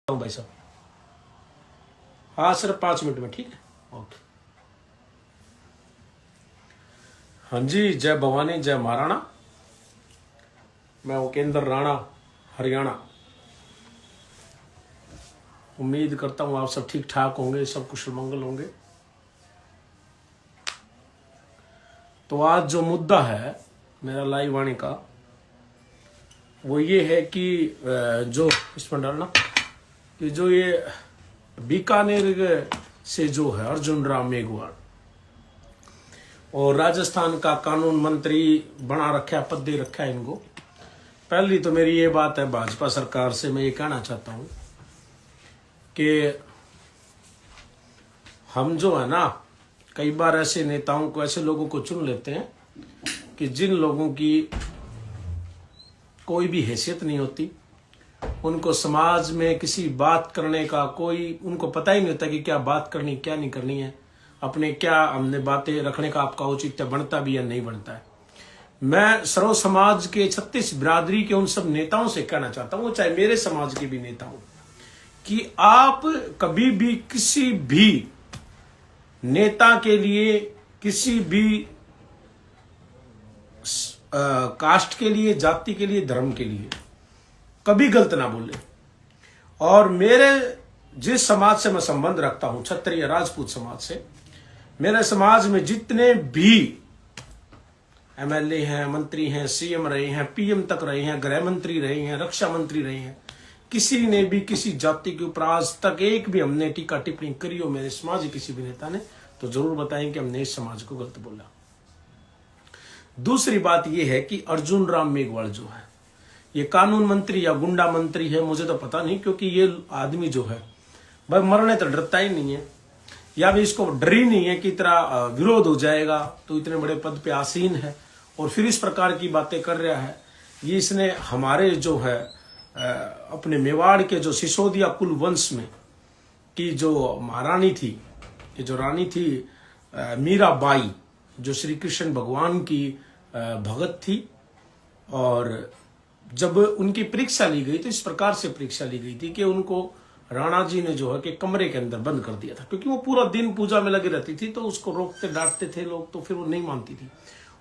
भाई साहब। हाँ सिर्फ 5 मिनट में, ठीक है, ओके। हाँ जी, जय भवानी, जय महाराणा। मैं उपेंद्र राणा, हरियाणा। उम्मीद करता हूँ आप सब ठीक ठाक होंगे, सब कुशल मंगल होंगे। तो आज जो मुद्दा है मेरा लाइव वाणी का वो ये है कि जो इसमें डालना कि जो ये बीकानेर से जो है अर्जुन राम मेघवाल और राजस्थान का कानून मंत्री बना रखा, पद दे रखा है इनको। पहली तो मेरी ये बात है भाजपा सरकार से, मैं ये कहना चाहता हूं कि हम जो है ना, कई बार ऐसे नेताओं को, ऐसे लोगों को चुन लेते हैं कि जिन लोगों की कोई भी हैसियत नहीं होती, उनको समाज में किसी बात करने का कोई, उनको पता ही नहीं होता कि क्या बात करनी क्या नहीं करनी है, अपने क्या हमने बातें रखने का आपका औचित्य बनता भी या नहीं बनता है। मैं सर्व समाज के 36 बिरादरी के उन सब नेताओं से कहना चाहता हूं, चाहे मेरे समाज के भी नेता हो, कि आप कभी भी किसी भी नेता के लिए, किसी भी कास्ट के लिए, जाति के लिए, धर्म के लिए कभी गलत ना बोले। और मेरे जिस समाज से मैं संबंध रखता हूं, क्षत्रिय राजपूत समाज से, मेरे समाज में जितने भी एमएलए हैं, मंत्री हैं, सीएम रहे हैं, पीएम तक रहे हैं, गृह मंत्री रहे हैं, रक्षा मंत्री रहे हैं, किसी ने भी किसी जाति के ऊपर आज तक एक भी हमने टीका टिप्पणी करी हो मेरे समाज के किसी भी नेता ने, तो जरूर बताएं कि हमने इस समाज को गलत बोला। दूसरी बात यह है कि अर्जुन राम मेघवाल जो है, ये कानून मंत्री या गुंडा मंत्री है मुझे तो पता नहीं, क्योंकि ये आदमी जो है भाई मरने तो डरता ही नहीं है, या भी इसको डर ही नहीं है कि इतना विरोध हो जाएगा तो इतने बड़े पद पे आसीन है और फिर इस प्रकार की बातें कर रहा है। ये इसने हमारे जो है अपने मेवाड़ के जो सिसोदिया कुल वंश में की जो महारानी थी, ये जो रानी थी मीराबाई, जो श्री कृष्ण भगवान की भगत थी, और जब उनकी परीक्षा ली गई तो इस प्रकार से परीक्षा ली गई थी कि उनको राणा जी ने जो है कि कमरे के अंदर बंद कर दिया था, क्योंकि वो पूरा दिन पूजा में लगी रहती थी, तो उसको रोकते डांटते थे लोग, तो फिर वो नहीं मानती थी।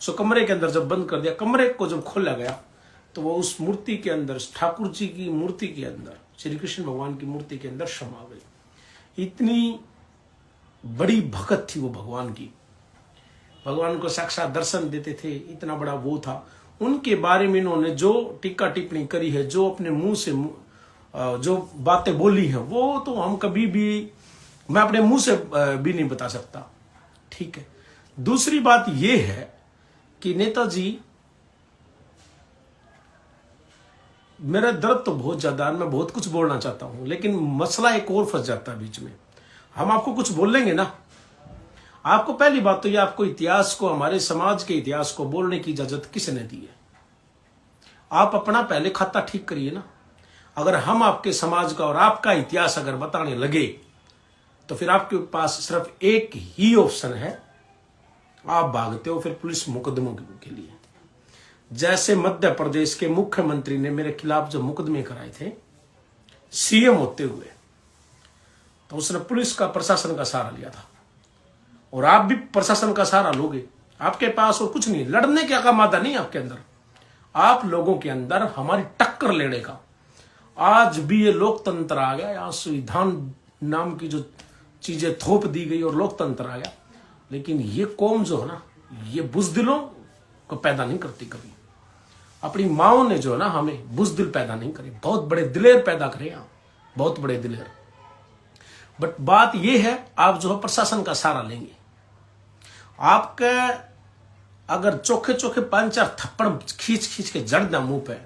उसको कमरे के अंदर जब बंद कर दिया, कमरे को जब खोला गया तो वो उस मूर्ति के अंदर, ठाकुर जी की मूर्ति के अंदर, श्री कृष्ण भगवान की मूर्ति के अंदर समा गई। इतनी बड़ी भगत थी वो भगवान की, भगवान को साक्षात दर्शन देते थे, इतना बड़ा वो था। उनके बारे में इन्होंने जो टीका टिप्पणी करी है, जो अपने मुंह से जो बातें बोली हैं, वो तो हम कभी भी, मैं अपने मुंह से भी नहीं बता सकता, ठीक है। दूसरी बात यह है कि नेताजी, मेरा दर्द तो बहुत ज्यादा है, मैं बहुत कुछ बोलना चाहता हूं, लेकिन मसला एक और फंस जाता है बीच में। हम आपको कुछ बोलेंगे ना, आपको पहली बात तो ये, आपको इतिहास को, हमारे समाज के इतिहास को बोलने की इजाजत किसने दी है? आप अपना पहले खाता ठीक करिए ना। अगर हम आपके समाज का और आपका इतिहास अगर बताने लगे तो फिर आपके पास सिर्फ एक ही ऑप्शन है, आप भागते हो फिर पुलिस मुकदमों के लिए। जैसे मध्य प्रदेश के मुख्यमंत्री ने मेरे खिलाफ जो मुकदमे कराए थे सीएम होते हुए, तो उसने पुलिस का, प्रशासन का सहारा लिया था, और आप भी प्रशासन का सहारा लोगे। आपके पास और कुछ नहीं, लड़ने का मादा नहीं आपके अंदर, आप लोगों के अंदर हमारी टक्कर लेने का। आज भी ये लोकतंत्र आ गया, यहाँ संविधान नाम की जो चीजें थोप दी गई और लोकतंत्र आ गया, लेकिन ये कौम जो है ना, ये बुजदिलों को पैदा नहीं करती कभी। अपनी माओ ने जो है ना हमें बुजदिल पैदा नहीं करे, बहुत बड़े दिलेर पैदा करे यहाँ, बहुत बड़े दिलेर। बट बात यह है, आप जो है प्रशासन का सहारा लेंगे, आपका अगर चोखे चोखे 5-4 थप्पड़ खींच खींच के जड़ दें मुंह पे,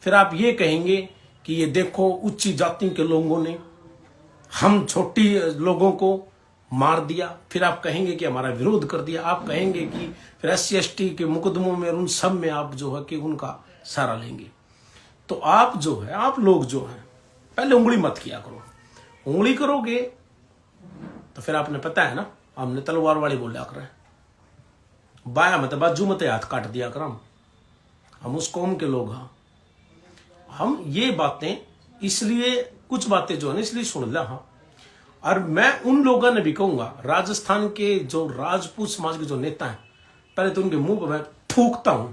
फिर आप ये कहेंगे कि ये देखो उच्च जाति के लोगों ने हम छोटी लोगों को मार दिया, फिर आप कहेंगे कि हमारा विरोध कर दिया, आप कहेंगे कि फिर SC/ST के मुकदमों में उन सब में आप जो है कि उनका सहारा लेंगे। तो आप जो है, आप लोग जो है, पहले उंगली मत किया करो। उंगली करोगे तो फिर आपने पता है ना, हमने तलवार वाली बोला कर, बाया मत बाजू मत हाथ काट दिया कर। हम उस कौम के लोग हैं, हम ये बातें इसलिए कुछ बातें जो है ना इसलिए सुन ला। हाँ, और मैं उन लोगों ने भी कहूंगा, राजस्थान के जो राजपूत समाज के जो नेता हैं, पहले तो उनके मुंह पर मैं थूकता हूं,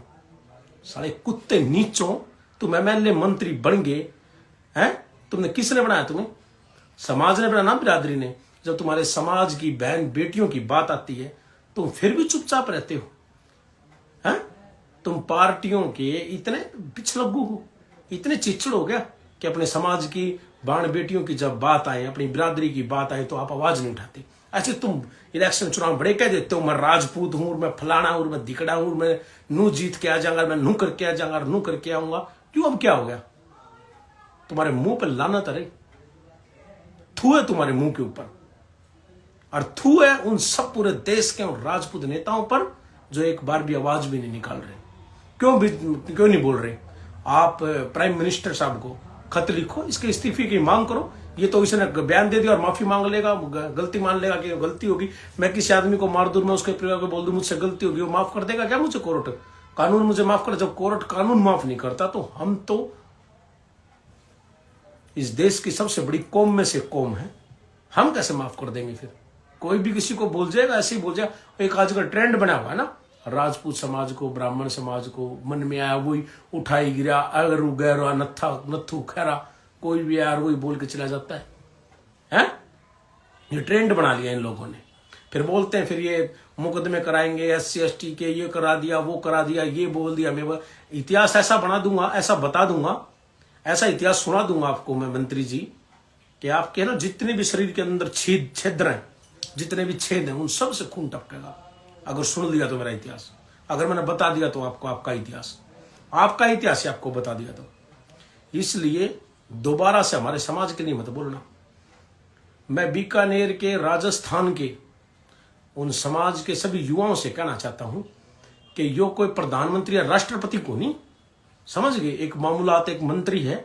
साले कुत्ते नीचों, तुम एमएलए मंत्री बन गए हैं, तुमने किसने बनाया? तुम्हें समाज ने बनाया ना, बिरादरी ने। जब तुम्हारे समाज की बहन बेटियों की बात आती है तुम फिर भी चुपचाप रहते हो, हैं? तुम पार्टियों के इतने पिछलग्गू हो, इतने चिचड़ हो गया कि अपने समाज की बाण बेटियों की जब बात आए, अपनी बिरादरी की बात आए तो आप आवाज नहीं उठाते। ऐसे तुम इलेक्शन चुनाव बड़े कह देते हो, मैं राजपूत हूं, मैं फलाना हूं, मैं दिकड़ा हूं, मैं नू जीत के आ जाऊंगा, मैं नू करके आ जाऊंगा, नू करके आऊंगा। क्यों? अब क्या हो गया? तुम्हारे मुंह पर लानत है, थू है तुम्हारे मुंह के ऊपर, और थू है उन सब पूरे देश के और राजपूत नेताओं पर जो एक बार भी आवाज भी नहीं निकाल रहे। क्यों नहीं बोल रहे? आप प्राइम मिनिस्टर साहब को खत लिखो, इसके इस्तीफे की मांग करो। ये तो इसने बयान दे दिया और माफी मांग लेगा, गलती मान लेगा कि गलती होगी। मैं किसी आदमी को मार दूं, मैं उसके परिवार को बोल दूं मुझसे गलती होगी, वो माफ कर देगा क्या मुझे? कोर्ट, कानून मुझे माफ कर? जब कोर्ट कानून माफ नहीं करता तो हम तो इस देश की सबसे बड़ी कौम में से कौम है, हम कैसे माफ कर देंगे? फिर कोई भी किसी को बोल जाएगा, ऐसे ही बोल जाएगा। एक आजकल ट्रेंड बना हुआ है ना, राजपूत समाज को, ब्राह्मण समाज को मन में आया वही उठाई गिरा, अगरू गैरा नत्थू खैरा, कोई भी यार वही बोल के चला जाता है, हैं? ये ट्रेंड बना लिया इन लोगों ने। फिर बोलते हैं, फिर ये मुकदमे कराएंगे SC ST के, ये करा दिया, वो करा दिया, ये बोल दिया। मैं इतिहास ऐसा बना दूंगा, ऐसा बता दूंगा, ऐसा इतिहास सुना दूंगा आपको मैं मंत्री जी, कि आपके ना जितने भी शरीर के अंदर छिद्र हैं, जितने भी छेद हैं, उन सब से खून टपकेगा। अगर सुन लिया तो मेरा इतिहास, अगर मैंने बता दिया तो आपको आपका इतिहास ही आपको बता दिया तो। इसलिए दोबारा से हमारे समाज के लिए मत बोलना। मैं बीकानेर के, राजस्थान के उन समाज के सभी युवाओं से कहना चाहता हूं कि यो कोई प्रधानमंत्री या राष्ट्रपति को नहीं, समझ गए? एक मामूलात, एक मंत्री है,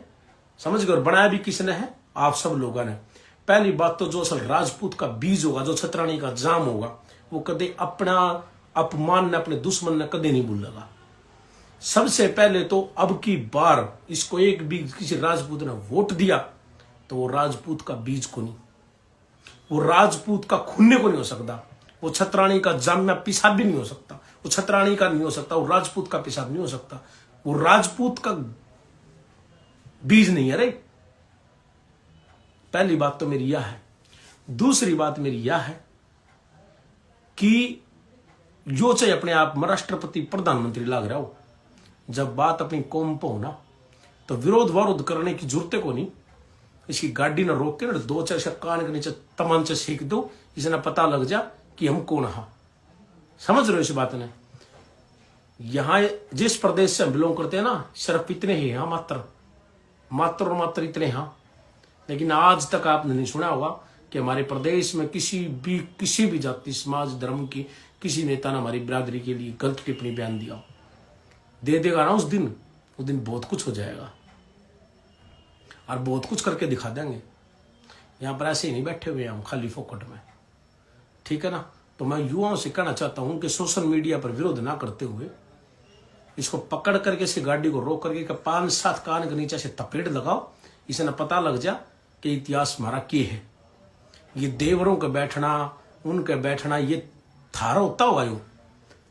समझ गए? और बनाया भी किसने है? आप सब लोगों ने। पहली बात तो जो असल राजपूत का बीज होगा, जो छतरानी का जाम होगा, वो कदे अपना अपमान ने, अपने दुश्मन ने कदे नहीं भूलेगा। सबसे पहले तो अब की बार इसको एक भी किसी राजपूत ने वोट दिया तो वो राजपूत का बीज को नहीं, वो राजपूत का खूनने को नहीं हो सकता, वो छतरानी का जामिया पेशाब भी नहीं हो सकता, वो छतरानी का नहीं हो सकता, वो राजपूत का पेशाब नहीं हो सकता, वो राजपूत का बीज नहीं है रे। पहली बात तो मेरी यह है। दूसरी बात मेरी यह है कि जो चाहे अपने आप में राष्ट्रपति प्रधानमंत्री लाग रहा हो, जब बात अपनी कौम पर होना तो विरोध करने की जरूरत को नहीं। इसकी गाड़ी ना रोक के ना 2-4 कान के नीचे तमंचे सीख दो, इसे ना पता लग जा कि हम कौन हा। समझ रहे हो इस बात ने? यहां जिस प्रदेश से हम बिलोंग करते हैं ना, सिर्फ इतने ही हैं, मात्र इतने हैं। लेकिन आज तक आपने नहीं सुना होगा कि हमारे प्रदेश में किसी भी जाति, समाज, धर्म की किसी नेता ने हमारी बिरादरी के लिए गलत टिप्पणी बयान दिया हो। दे देगा ना उस दिन बहुत कुछ हो जाएगा और बहुत कुछ करके दिखा देंगे। यहां पर ऐसे ही नहीं बैठे हुए हम खाली फोकट में, ठीक है ना? तो मैं युवाओं से कहना चाहता हूं कि सोशल मीडिया पर विरोध ना करते हुए इसको पकड़ करके, इस गाड़ी को रोक करके 5-7 कान के नीचे से थपेड़ लगाओ, इसे ना पता लग जा कि इतिहास हमारा क्या है। ये देवरों के बैठना, उनके बैठना, ये थारा होता होगा, यो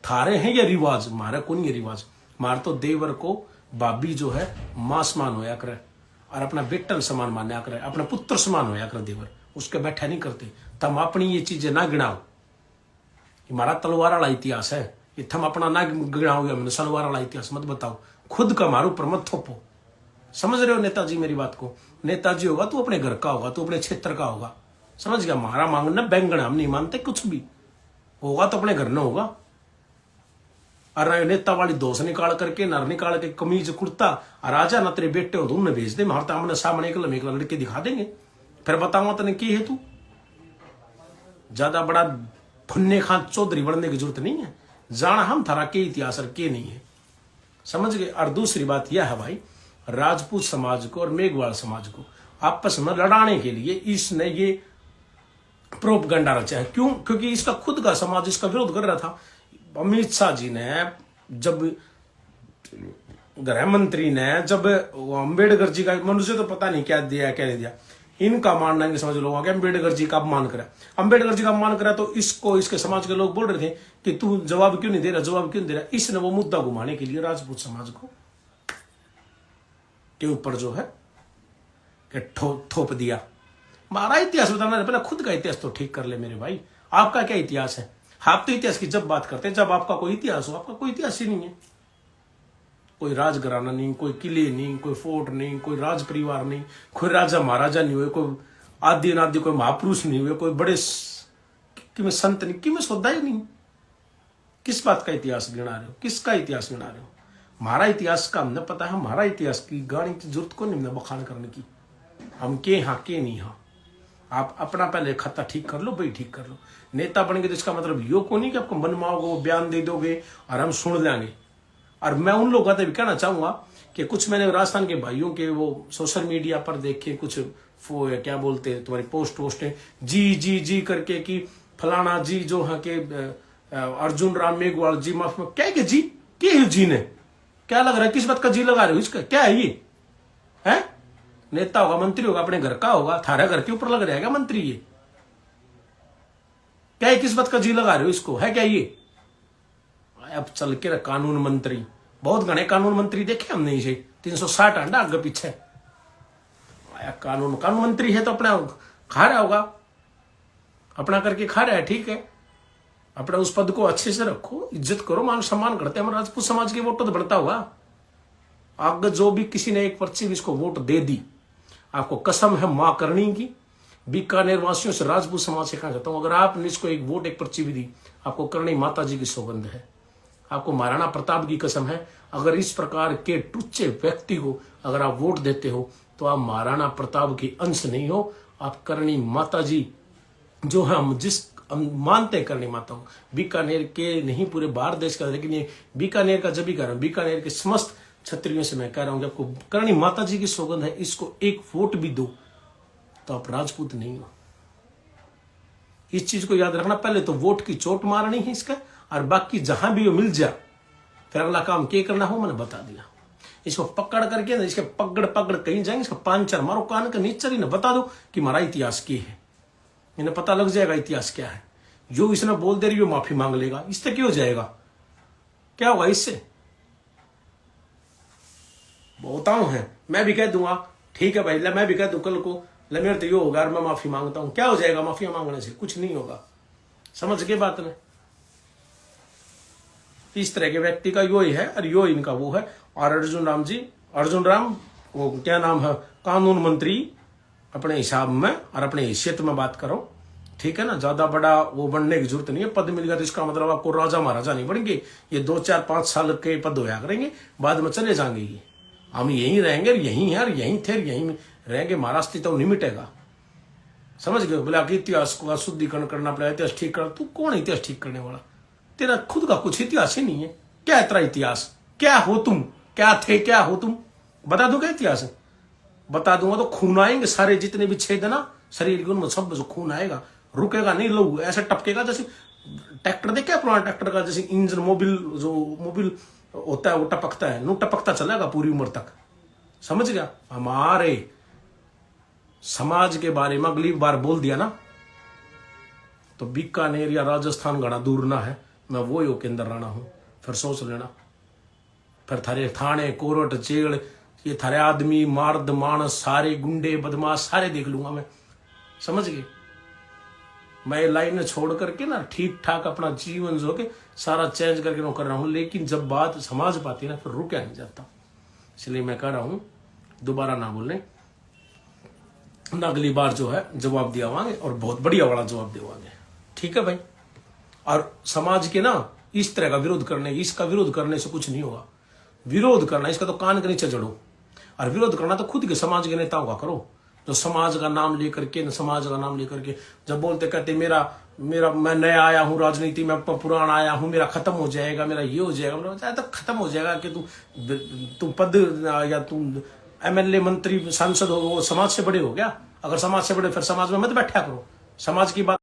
थारे हैं ये रिवाज, हमारा कौन ये रिवाज? हमारा तो देवर को भाभी जो है मां समान होया करे और अपना बेटन समान मान्या करे, अपना पुत्र समान होया करे देवर, उसके बैठा नहीं करते। तम अपनी ये चीजें ना गिनाओ, हमारा तलवार वाला इतिहास है, ये थम अपना ना गिनाओ, मैंने सलवार वाला इतिहास मत बताओ, खुद का मारो पर मत थोपो। समझ रहे हो नेताजी मेरी बात को? नेताजी होगा तो अपने घर का होगा, तो अपने क्षेत्र का होगा, समझ गया? हमारा मांगना बैंगन, हम नहीं मानते कुछ भी, होगा तो अपने घर में होगा। और नेता वाली दोष निकाल करके, नर निकाल के कमीज कुर्ता और राजा ना तेरे बेटे हो तो उन्हें भेज दे, हमारे आमने सामने एक लड़के दिखा देंगे, फिर बताऊंगा तने की है तू। ज्यादा बड़ा फुन्ने खान चौधरी बनने की जरूरत नहीं है, जाना हम थारा के इतिहास और के नहीं है, समझ गए? और दूसरी बात यह है भाई, राजपूत समाज को और मेघवाल समाज को आपस में लड़ाने के लिए इसने ये प्रोपगंडा रचा है। क्यों? क्योंकि इसका खुद का समाज इसका विरोध कर रहा था। अमित शाह जी ने, जब गृह मंत्री ने, जब अम्बेडकर जी का, मनुष्य तो पता नहीं क्या दिया क्या नहीं दिया, इनका मानना है समझ लोगों के अम्बेडकर जी का अपमान करा, अम्बेडकर जी का अपमान करा, तो इसको इसके समाज के लोग बोल रहे थे कि तू जवाब क्यों नहीं दे रहा, जवाब क्यों नहीं दे रहा। इसने वो मुद्दा घुमाने के लिए राजपूत समाज को के ऊपर जो है कि थोप दिया। हमारा इतिहास बताना, पहले खुद का इतिहास तो ठीक कर ले मेरे भाई। आपका क्या इतिहास है? आप तो इतिहास की जब बात करते हैं जब आपका कोई इतिहास हो, आपका कोई इतिहास ही नहीं है। कोई राजघराना नहीं, कोई किले नहीं, कोई फोर्ट नहीं, कोई राज परिवार नहीं, कोई राजा महाराजा नहीं हुए, कोई आदि अनादि कोई महापुरुष नहीं हुए, कोई बड़े कि संत नहीं, कि मैं सौदा ही नहीं। किस बात का इतिहास गिना रहे हो? किसका इतिहास गिना रहे हो? हमारा इतिहास का हमने पता है, हमारा इतिहास की गाने की जरूरत को नहीं बखान करने की। हम के हाँ के नहीं हाँ। आप अपना पहले खाता ठीक कर लो भाई, ठीक कर लो। नेता बन गए तो इसका मतलब यो को नहीं कि आपको मन में आओगे वो बयान दे दोगे और हम सुन लेंगे। और मैं उन लोगों से भी कहना चाहूंगा कि कुछ मैंने राजस्थान के भाइयों के वो सोशल मीडिया पर देखे, कुछ वो क्या बोलते हैं तुम्हारी पोस्टें जी जी जी करके कि फलाना जी जो है कि अर्जुन राम मेघवाल जी, माफ में क्या जी के जी ने क्या लग रहा है, किस बात का जी लगा रहे हो? इसका क्या है? ये है नेता होगा, मंत्री होगा, अपने घर का होगा, थारा घर के ऊपर लग रहा है क्या मंत्री? ये क्या है? किस बात का जी लगा रहे हो इसको? है क्या ये? अब चल के कानून मंत्री, बहुत घने कानून मंत्री देखे हमने इसे, 360 अंडा आगे पीछे। कानून मंत्री है तो अपना खा रहा होगा, अपना करके खा रहा है, ठीक है। अपना उस पद को अच्छे से रखो, इज्जत करो, मान सम्मान करते हैं। हम राजपूत समाज के वोट तो बढ़ता हुआ। आगे जो भी किसी ने एक पर्ची भी इसको वोट दे दी, आपको कसम है मां करनी की, बीकानेर वासियों से राजपूत समाज से कहना चाहता हूं, अगर आपने इसको एक वोट एक पर्ची भी दी, आपको करनी माता जी की सौगंध है, आपको महाराणा प्रताप की कसम है। अगर इस प्रकार के टुच्चे व्यक्ति को अगर आप वोट देते हो तो आप महाराणा प्रताप के अंश नहीं हो, आप करणी माता जी जो हम मानते हैं, करणी माता हूं, बीकानेर के नहीं पूरे भारत देश का, लेकिन ये बीकानेर का जब भी कह रहा हूं, बीकानेर के समस्त क्षत्रियों से मैं कह रहा हूं कि आपको करणी माता जी की सौगंध है, इसको एक वोट भी दो तो आप राजपूत नहीं हो। इस चीज को याद रखना। पहले तो वोट की चोट मारनी है इसका, और बाकी जहां भी वो मिल जाए फिर अगला काम क्या करना हो मैंने बता दिया। इसको पकड़ करके ना, इसके पकड़ कहीं जाएंगे, इसका 5-4 मारो कान का नीचे ही ना, बता दो कि हमारा इतिहास क्या है। इन्हें पता लग जाएगा इतिहास क्या है। जो इसने बोल दे रही हो माफी मांग लेगा, इससे क्यों जाएगा? क्या होगा इससे? बहुताओं है, मैं भी कह दूंगा ठीक है भाई, मैं भी कह दूं कल को मेरे तो यो होगा, मैं माफी मांगता हूं, क्या हो जाएगा? माफी मांगने से कुछ नहीं होगा। समझ के बात में? इस तरह के व्यक्ति का यो ही है और यो इनका वो है। और अर्जुन राम वो क्या नाम है, कानून मंत्री अपने हिसाब में और अपने हैसियत में बात करो, ठीक है ना। ज्यादा बड़ा वो बनने की जरूरत नहीं है। पद मिल गया तो इसका मतलब आपको राजा महाराजा नहीं बनेंगे। ये 2-4-5 साल के पद होया करेंगे, बाद में चले जाएंगे। ये हम यहीं रहेंगे, यहीं है, यहीं थे, यहीं रहेंगे, हमारा अस्तित्व नहीं मिटेगा। समझ गए? बोला कि इतिहास को शुद्धिकरण करना पड़ेगा, इतिहास ठीक कर। तू कौन है इतिहास ठीक करने वाला? तेरा खुद का कुछ इतिहास ही नहीं है। क्या है तेरा इतिहास? क्या हो तुम? क्या थे? क्या हो तुम? बता दो क्या इतिहास है? बता दूंगा तो खून आएंगे सारे, जितने भी छेद है ना शरीर के, उनमें सब खून आएगा, रुकेगा नहीं। लोग ऐसे टपकेगा जैसे ट्रैक्टर देखे पुराना ट्रैक्टर का, जैसे इंजन मोबिल होता है वो टपकता है, नू टपकता चलेगा पूरी उम्र तक। समझ गया? हमारे समाज के बारे में अगली बार बोल दिया ना तो बीकानेर या राजस्थान घना दूर ना है, मैं वो यो के अंदर रहना हूं। फिर सोच लेना, फिर थारे थाने कोरट जेल, ये थारे आदमी मार्द मानस सारे गुंडे बदमाश सारे देख लूंगा मैं। समझ गए? मैं लाइन छोड़ करके ना ठीक ठाक अपना जीवन जो के सारा चेंज करके मैं कर रहा हूं, लेकिन जब बात समाज पाती ना फिर रुका नहीं जाता। इसलिए मैं कह रहा हूं दोबारा ना बोलने, अगली बार जो है जवाब दियावांगे और बहुत बढ़िया वाला जवाब देवांगे, ठीक है भाई। और समाज के ना इस तरह का विरोध करने, इसका विरोध करने से कुछ नहीं होगा। विरोध करना इसका तो कान के नीचे जड़ो, और विरोध करना तो खुद के समाज के नेताओं का करो, जो समाज का नाम लेकर के, समाज का नाम लेकर के जब बोलते कहते मेरा मैं नया आया हूं राजनीति में, पुराना आया हूं, मेरा खत्म हो जाएगा, मेरा ये हो जाएगा। मेरा तो खत्म हो जाएगा कि तुम पद या तुम एमएलए मंत्री सांसद हो, वो समाज से बड़े हो गया। अगर समाज से बड़े फिर समाज में मत बैठा करो, समाज की बात